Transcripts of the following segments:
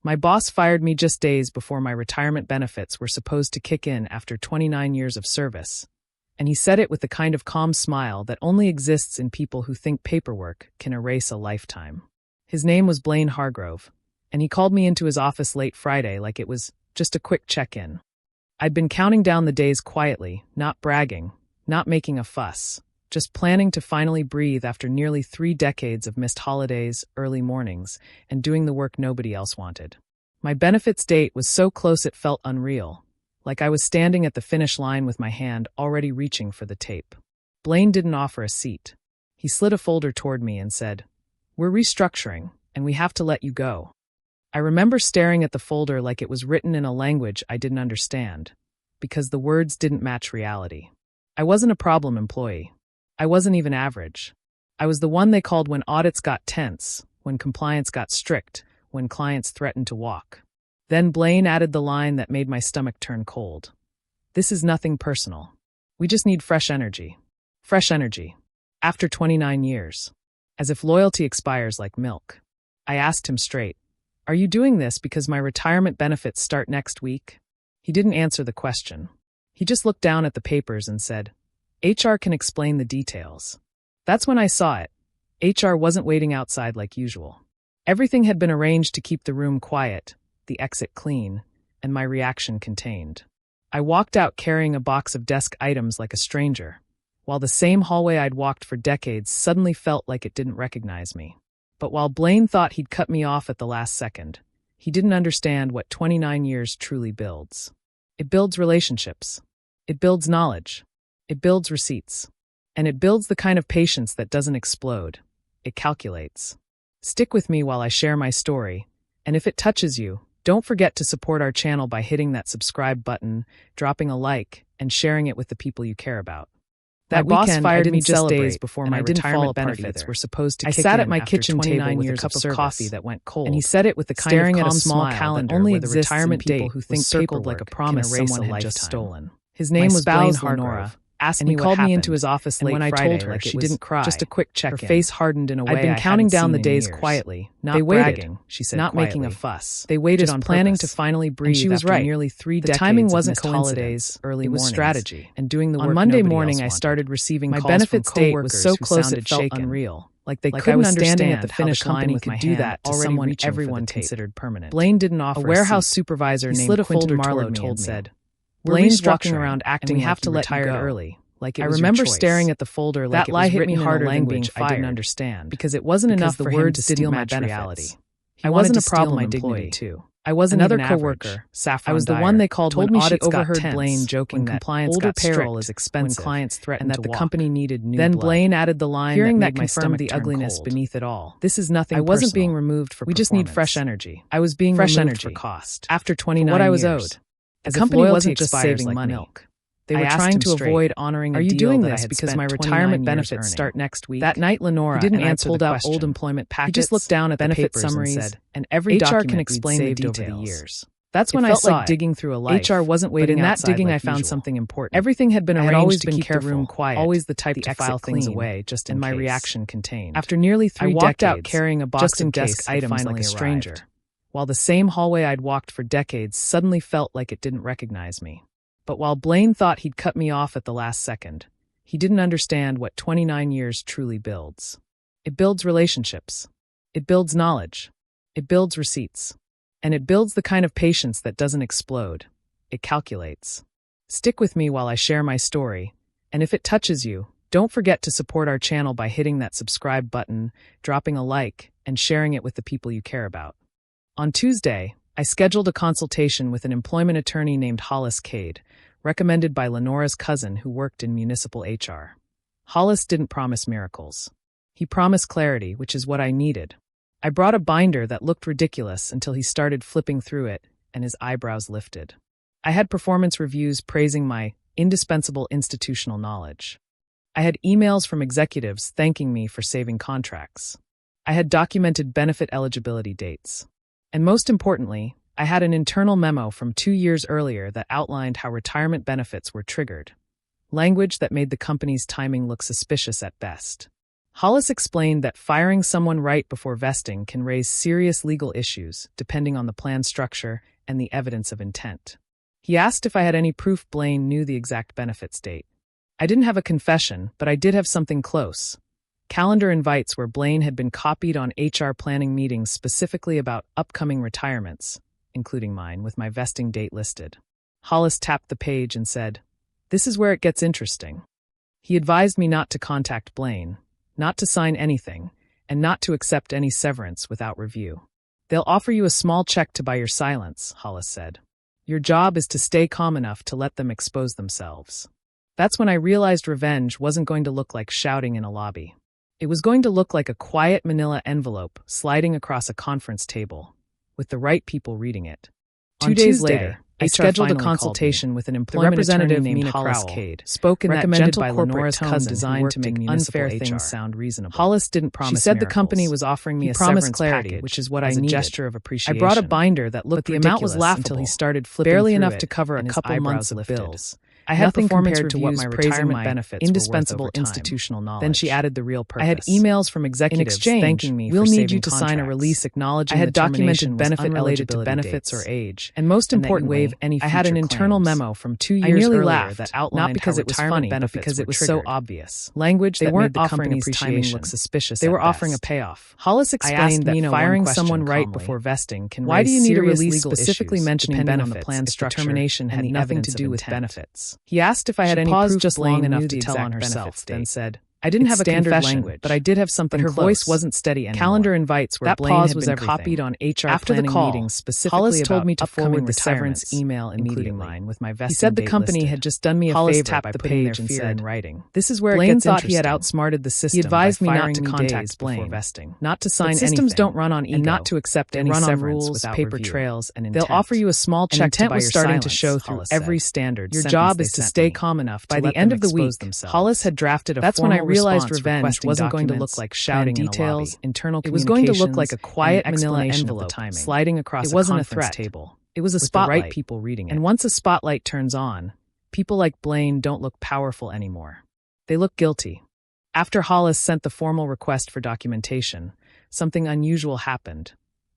My boss fired me just days before my retirement benefits were supposed to kick in after 29 years of service. And he said it with the kind of calm smile that only exists in people who think paperwork can erase a lifetime. His name was Blaine Hargrove, and he called me into his office late Friday like it was just a quick check-in. I'd been counting down the days quietly, not bragging, not making a fuss, just planning to finally breathe after nearly 3 decades of missed holidays, early mornings, and doing the work nobody else wanted. My benefits date was so close it felt unreal, like I was standing at the finish line with my hand already reaching for the tape. Blaine didn't offer a seat. He slid a folder toward me and said, "We're restructuring, and we have to let you go." I remember staring at the folder like it was written in a language I didn't understand, because the words didn't match reality. I wasn't a problem employee. I wasn't even average. I was the one they called when audits got tense, when compliance got strict, when clients threatened to walk. Then Blaine added the line that made my stomach turn cold. "This is nothing personal. We just need fresh energy." Fresh energy. After 29 years. As if loyalty expires like milk. I asked him straight, "Are you doing this because my retirement benefits start next week?" He didn't answer the question. He just looked down at the papers and said, "HR can explain the details." That's when I saw it. HR wasn't waiting outside like usual. Everything had been arranged to keep the room quiet, the exit clean, and my reaction contained. I walked out carrying a box of desk items like a stranger, while the same hallway I'd walked for decades suddenly felt like it didn't recognize me. But while Blaine thought he'd cut me off at the last second, he didn't understand what 29 years truly builds. It builds relationships. It builds knowledge. It builds receipts. And it builds the kind of patience that doesn't explode. It calculates. Stick with me while I share my story, and if it touches you, don't forget to support our channel by hitting that subscribe button, dropping a like, and sharing it with the people you care about. That boss fired me just days before my retirement benefits were supposed to kick in. I sat at my kitchen table with a cup of coffee that went cold, and he said it with the kind of calm small calendar only where the retirement date who think circled like a promise someone had just stolen. His name was Blaine Hargrove. And he called me into his office late Friday like she didn't cry. Just a quick check-in. Her face hardened in a way I'd been counting down the days quietly, not bragging, she said, not making a fuss. They waited on planning to finally breathe. And she was right. Nearly 3 decades. The timing wasn't coincidence, early mornings, strategy, and doing the work. On Monday morning, I started receiving calls from coworkers. My benefits date was so close it felt unreal. Like they couldn't understand at the finish line with my hand that to someone everyone considered permanent. Blaine didn't offer a warehouse supervisor named Quentin Marlowe told me. Blaine's walking around acting like he retired early. Like I remember staring at the folder like that lie hit me harder than being fired. I didn't understand because it wasn't enough for him to steal my benefits. I wasn't a problem employee too. I was another coworker, Saffron. I was the one they called when audits overheard Blaine joking that compliance older payroll is expensive when clients threatened and that the company needed new blood. Then Blaine added the line that made my stomach the ugliness beneath it all. This is nothing personal. I wasn't being removed for performance. We just need fresh energy. I was being removed for cost. After 29 years. What I was owed. The company wasn't just saving money. They were trying to avoid honoring a deal. Are you doing this because my retirement benefits start next week? That night, Lenora didn't answer pulled out old employment packets. He just looked down at benefit summaries and said, "And every HR can explain the details over the years." That's when I felt like digging through a life. HR wasn't waiting outside. But in that digging, I found something important. Everything had been arranged to keep the room quiet. Always the type to file things away, just in case. And my reaction contained. After nearly 3 decades, I walked out carrying a box of desk items like a stranger, while the same hallway I'd walked for decades suddenly felt like it didn't recognize me. But while Blaine thought he'd cut me off at the last second, he didn't understand what 29 years truly builds. It builds relationships. It builds knowledge. It builds receipts. And it builds the kind of patience that doesn't explode. It calculates. Stick with me while I share my story, and if it touches you, don't forget to support our channel by hitting that subscribe button, dropping a like, and sharing it with the people you care about. On Tuesday, I scheduled a consultation with an employment attorney named Hollis Cade, recommended by Lenora's cousin who worked in municipal HR. Hollis didn't promise miracles. He promised clarity, which is what I needed. I brought a binder that looked ridiculous until he started flipping through it and his eyebrows lifted. I had performance reviews praising my indispensable institutional knowledge. I had emails from executives thanking me for saving contracts. I had documented benefit eligibility dates. And most importantly, I had an internal memo from 2 years earlier that outlined how retirement benefits were triggered. Language that made the company's timing look suspicious at best. Hollis explained that firing someone right before vesting can raise serious legal issues depending on the plan structure and the evidence of intent. He asked if I had any proof Blaine knew the exact benefits date. I didn't have a confession, but I did have something close. Calendar invites where Blaine had been copied on HR planning meetings specifically about upcoming retirements, including mine, with my vesting date listed. Hollis tapped the page and said, "This is where it gets interesting." He advised me not to contact Blaine, not to sign anything, and not to accept any severance without review. "They'll offer you a small check to buy your silence," Hollis said. "Your job is to stay calm enough to let them expose themselves." That's when I realized revenge wasn't going to look like shouting in a lobby. It was going to look like a quiet manila envelope sliding across a conference table, with the right people reading it. 2 days later, I scheduled a consultation with an employment representative named Hollis Cade, spoke in that gentle by Lenora's cousin designed to make unfair things sound reasonable. Hollis didn't promise. She said the company was offering me a severance package, which is what I needed. As a gesture of appreciation. I brought a binder that looked ridiculous, the amount was laughable until he started flipping barely through enough to cover a couple months of bills. I had nothing compared to what my retirement benefits indispensable institutional knowledge. Then she added the real purpose. I had emails from executives thanking me. We'll need you to sign a release acknowledging I had documented benefit related to benefits or age, and most importantly, I had an internal memo from 2 years earlier that outlined not because it was funny, but because it was so obvious. Language that made the company's timing look suspicious. They were offering a payoff. Hollis explained that firing someone right before vesting can raise serious legal issues, specifically mentioning benefits, plan structure, termination had nothing to do with benefits. He asked if I had any proof just long enough to tell on herself, then said, "I didn't have a confession, language, but I did have something her close. Voice wasn't steady anymore." Calendar invites where that Blaine had been copied on HR after planning the call, meetings specifically Hollis told me to forward the severance email immediately. Mine with my vesting. He said the company had just done me a favor by putting their fear in writing. This is where Blaine it gets thought he had outsmarted the system. He advised me not to contact Blaine, vesting, not to sign anything. Systems don't run on ego, and not to accept any severance without paper trails and intent. They'll offer you a small check to buy your silence, to show through every standard. Your job is to stay calm enough. By the end of the week, Hollis had drafted a formal response. That's when I realized revenge wasn't going to look like shouting details, internal communications. It was going to look like a quiet manila envelope sliding across a conference table. It was a spotlight. The right people reading it. And once a spotlight turns on, people like Blaine don't look powerful anymore. They look guilty. After Hollis sent the formal request for documentation, something unusual happened.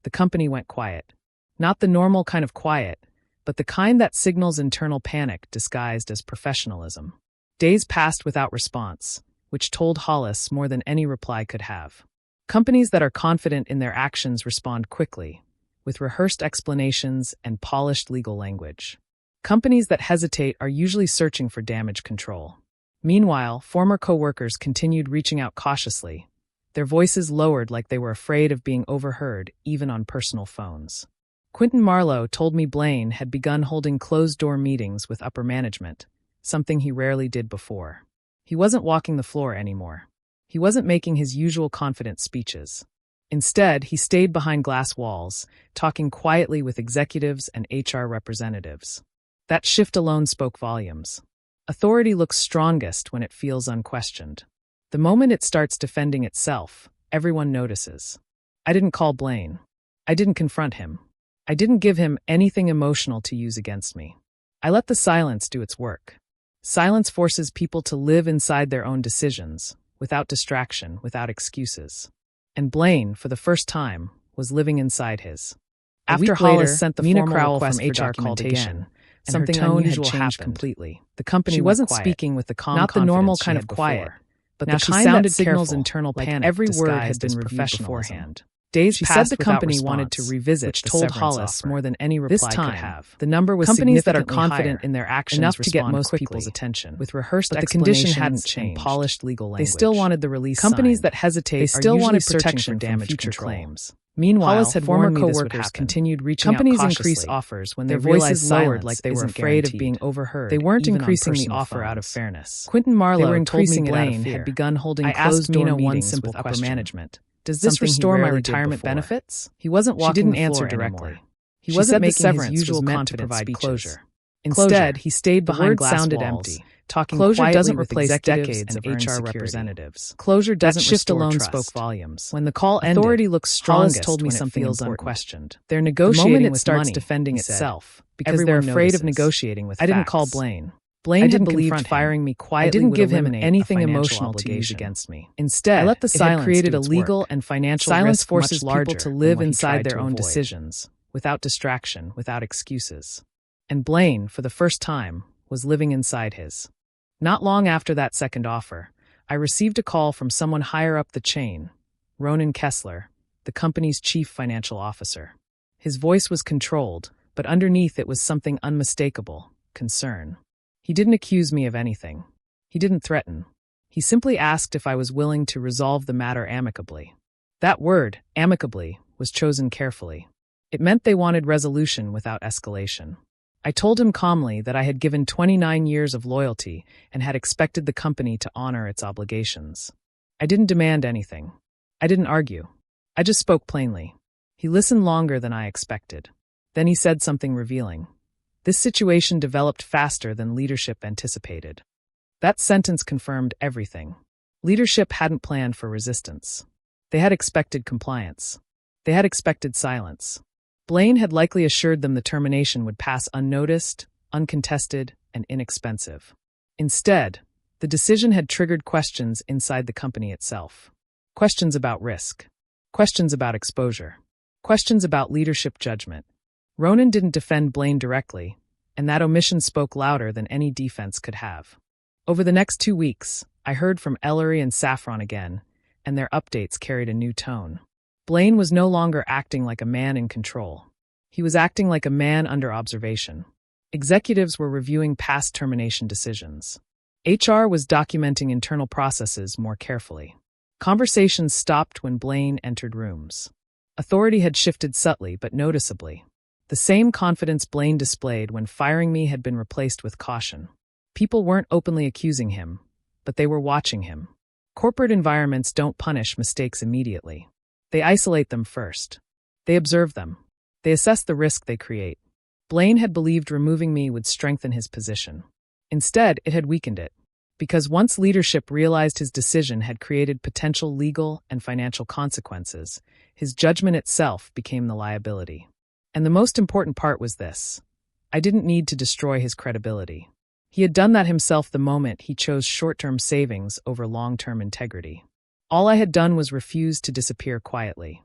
The company went quiet. Not the normal kind of quiet, but the kind that signals internal panic disguised as professionalism. Days passed without response, which told Hollis more than any reply could have. Companies that are confident in their actions respond quickly, with rehearsed explanations and polished legal language. Companies that hesitate are usually searching for damage control. Meanwhile, former co-workers continued reaching out cautiously, their voices lowered like they were afraid of being overheard, even on personal phones. Quentin Marlowe told me Blaine had begun holding closed-door meetings with upper management, something he rarely did before. He wasn't walking the floor anymore. He wasn't making his usual confident speeches. Instead, he stayed behind glass walls, talking quietly with executives and HR representatives. That shift alone spoke volumes. Authority looks strongest when it feels unquestioned. The moment it starts defending itself, everyone notices. I didn't call Blaine. I didn't confront him. I didn't give him anything emotional to use against me. I let the silence do its work. Silence forces people to live inside their own decisions, without distraction, without excuses. And Blaine, for the first time, was living inside his. After Hollis sent the formal request from HR documentation, something unusual changed completely. The company wasn't speaking with the calm confidence, not the normal kind of quiet, but the kind that signals internal panic. Every word had been reviewed beforehand. Days she said the company wanted to revisit, which told Hollis more than any reply could have. The number was companies that are confident in their actions enough to get most people's attention, with rehearsed but the condition hadn't changed. Polished legal language. They still wanted the release. Companies that hesitate they still wanted protection from damage future claims. Meanwhile, Hollis had former co-workers continued reaching companies out increase offers when their voices lowered like they were afraid of being overheard. They weren't increasing the offer out of fairness. Quentin Marlowe told me Blaine had begun holding closed-door meetings with upper management. Does this restore my retirement benefits? He wasn't walking. She didn't answer directly. He wasn't making his usual confident closure. Instead, he stayed behind glass walls, talking closure doesn't replace decades of HR representatives. Closure doesn't shift alone spoke volumes. When the call ended, authority looks strongest told me something feels unquestioned. They're negotiating with money, defending itself because they're afraid of negotiating with facts. I didn't call Blaine. Blaine had believed firing me quietly. I didn't give him anything emotional to use against me. Instead, I let the silence created a legal and financial silence forces people to live inside their own decisions, without distraction, without excuses. And Blaine, for the first time, was living inside his. Not long after that second offer, I received a call from someone higher up the chain, Ronan Kessler, the company's chief financial officer. His voice was controlled, but underneath it was something unmistakable: concern. He didn't accuse me of anything. He didn't threaten. He simply asked if I was willing to resolve the matter amicably. That word, amicably, was chosen carefully. It meant they wanted resolution without escalation. I told him calmly that I had given 29 years of loyalty and had expected the company to honor its obligations. I didn't demand anything. I didn't argue. I just spoke plainly. He listened longer than I expected. Then he said something revealing. This situation developed faster than leadership anticipated. That sentence confirmed everything. Leadership hadn't planned for resistance. They had expected compliance. They had expected silence. Blaine had likely assured them the termination would pass unnoticed, uncontested, and inexpensive. Instead, the decision had triggered questions inside the company itself. Questions about risk. Questions about exposure. Questions about leadership judgment. Ronan didn't defend Blaine directly, and that omission spoke louder than any defense could have. Over the next 2 weeks, I heard from Ellery and Saffron again, and their updates carried a new tone. Blaine was no longer acting like a man in control. He was acting like a man under observation. Executives were reviewing past termination decisions. HR was documenting internal processes more carefully. Conversations stopped when Blaine entered rooms. Authority had shifted subtly but noticeably. The same confidence Blaine displayed when firing me had been replaced with caution. People weren't openly accusing him, but they were watching him. Corporate environments don't punish mistakes immediately. They isolate them first. They observe them. They assess the risk they create. Blaine had believed removing me would strengthen his position. Instead, it had weakened it. Because once leadership realized his decision had created potential legal and financial consequences, his judgment itself became the liability. And the most important part was this: I didn't need to destroy his credibility. He had done that himself the moment he chose short-term savings over long-term integrity. All I had done was refuse to disappear quietly.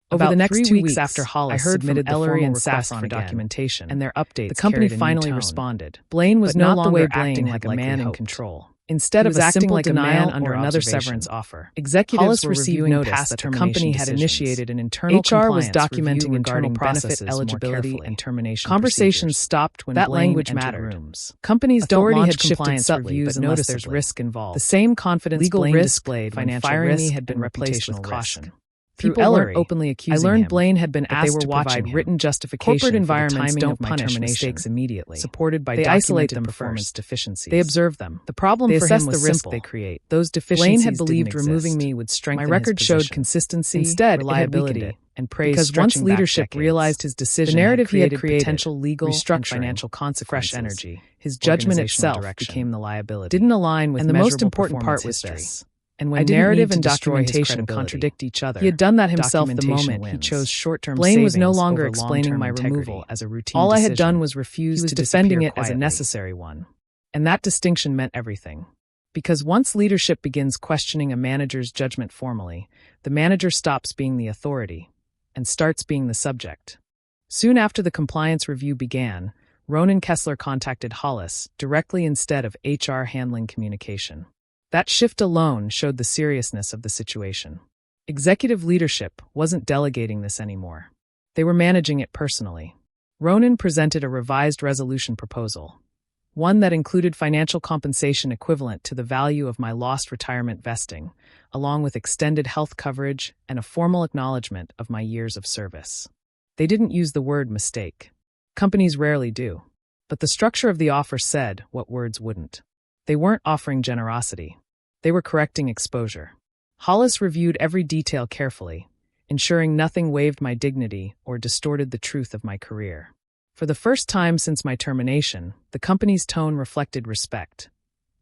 Over the next 2 weeks after Hollis submitted the formal request for documentation and their updates, the company finally responded. Blaine was no longer acting like a man in control. Instead of acting like a man under another severance offer, executives were reviewing notice that the company had initiated an internal HR was documenting internal benefit eligibility and termination. Conversations stopped when that language mattered. Companies don't launch compliance reviews unless there's risk involved. The same confidence Blaine displayed when firing me had been replaced with caution. Through Ellery, openly accusing I learned Blaine had been asked to provide written justification. Corporate environments don't punish mistakes immediately. Supported by isolate them performance deficiencies. They observe them. The problem for him was the risk they create. Those deficiencies Blaine had believed removing me would strengthen my record showed consistency, instead reliability, and praise. Because once leadership realized his decision, the narrative he had created, potential legal and financial consequences, fresh energy, his judgment itself became the liability. Didn't align with, and the most important part was this. And when narrative and documentation contradict each other, he had done that himself the moment he chose short-term savings. Blaine was no longer explaining my removal as a routine decision. All I had done was refuse to defending it as a necessary one. And that distinction meant everything. Because once leadership begins questioning a manager's judgment formally, the manager stops being the authority and starts being the subject. Soon after the compliance review began, Ronan Kessler contacted Hollis directly instead of HR handling communication. That shift alone showed the seriousness of the situation. Executive leadership wasn't delegating this anymore. They were managing it personally. Ronan presented a revised resolution proposal, one that included financial compensation equivalent to the value of my lost retirement vesting, along with extended health coverage and a formal acknowledgement of my years of service. They didn't use the word mistake. Companies rarely do. But the structure of the offer said what words wouldn't. They weren't offering generosity. They were correcting exposure. Hollis reviewed every detail carefully, ensuring nothing waived my dignity or distorted the truth of my career. For the first time since my termination, the company's tone reflected respect.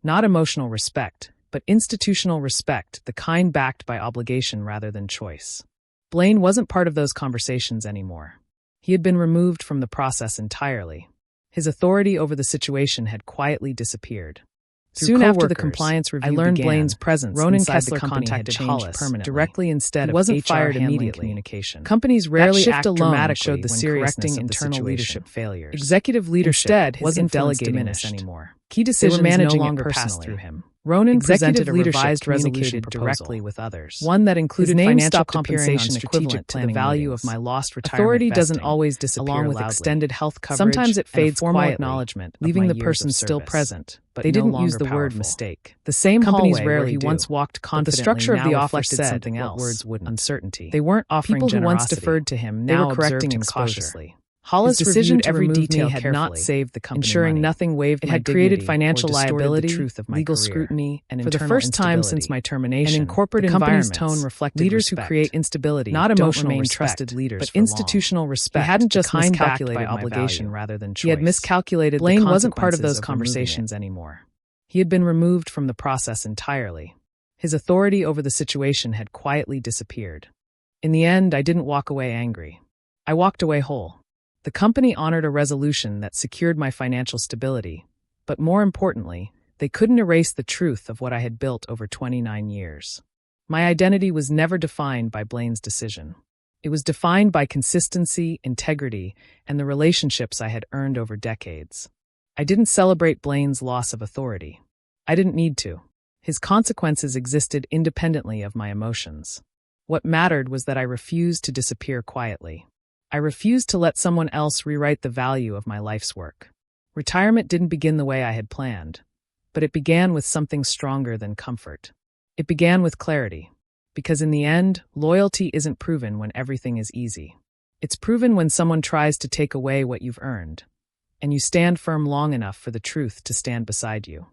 Not emotional respect, but institutional respect, the kind backed by obligation rather than choice. Blaine wasn't part of those conversations anymore. He had been removed from the process entirely. His authority over the situation had quietly disappeared. Soon after the compliance review, I learned Blaine's presence. Ronan Kessler contacted Hollis directly instead of wasn't fired immediately. Communication. Companies rarely act dramatically showed the seriousness of internal leadership failures. Executive leadership wasn't delegating anymore. Key decisions no longer passed through him. Ronan presented a revised resolution directly with others, one that included financial compensation equivalent to the value of my lost retirement. Authority doesn't always disappear along with extended health coverage. Sometimes it fades formal acknowledgement, leaving the person still present. But they didn't use the word mistake. The same companies rarely he once walked confidently. The structure of the offer said something else. Words wouldn't. Uncertainty. They weren't offering people who once deferred to him. Now were correcting him cautiously. Hollis' decision every detail had not saved the company, ensuring nothing waived. It had created financial liability, the truth of my legal scrutiny, and for the first time since my termination. And in corporate environments, tone reflected leaders who create instability, not emotional respect, trusted leaders, but institutional respect. He hadn't just miscalculated obligation rather than choice. He had miscalculated. Blaine wasn't part of those conversations anymore. He had been removed from the process entirely. His authority over the situation had quietly disappeared. In the end, I didn't walk away angry. I walked away whole. The company honored a resolution that secured my financial stability, but more importantly, they couldn't erase the truth of what I had built over 29 years. My identity was never defined by Blaine's decision. It was defined by consistency, integrity, and the relationships I had earned over decades. I didn't celebrate Blaine's loss of authority. I didn't need to. His consequences existed independently of my emotions. What mattered was that I refused to disappear quietly. I refused to let someone else rewrite the value of my life's work. Retirement didn't begin the way I had planned, but it began with something stronger than comfort. It began with clarity, because in the end, loyalty isn't proven when everything is easy. It's proven when someone tries to take away what you've earned, and you stand firm long enough for the truth to stand beside you.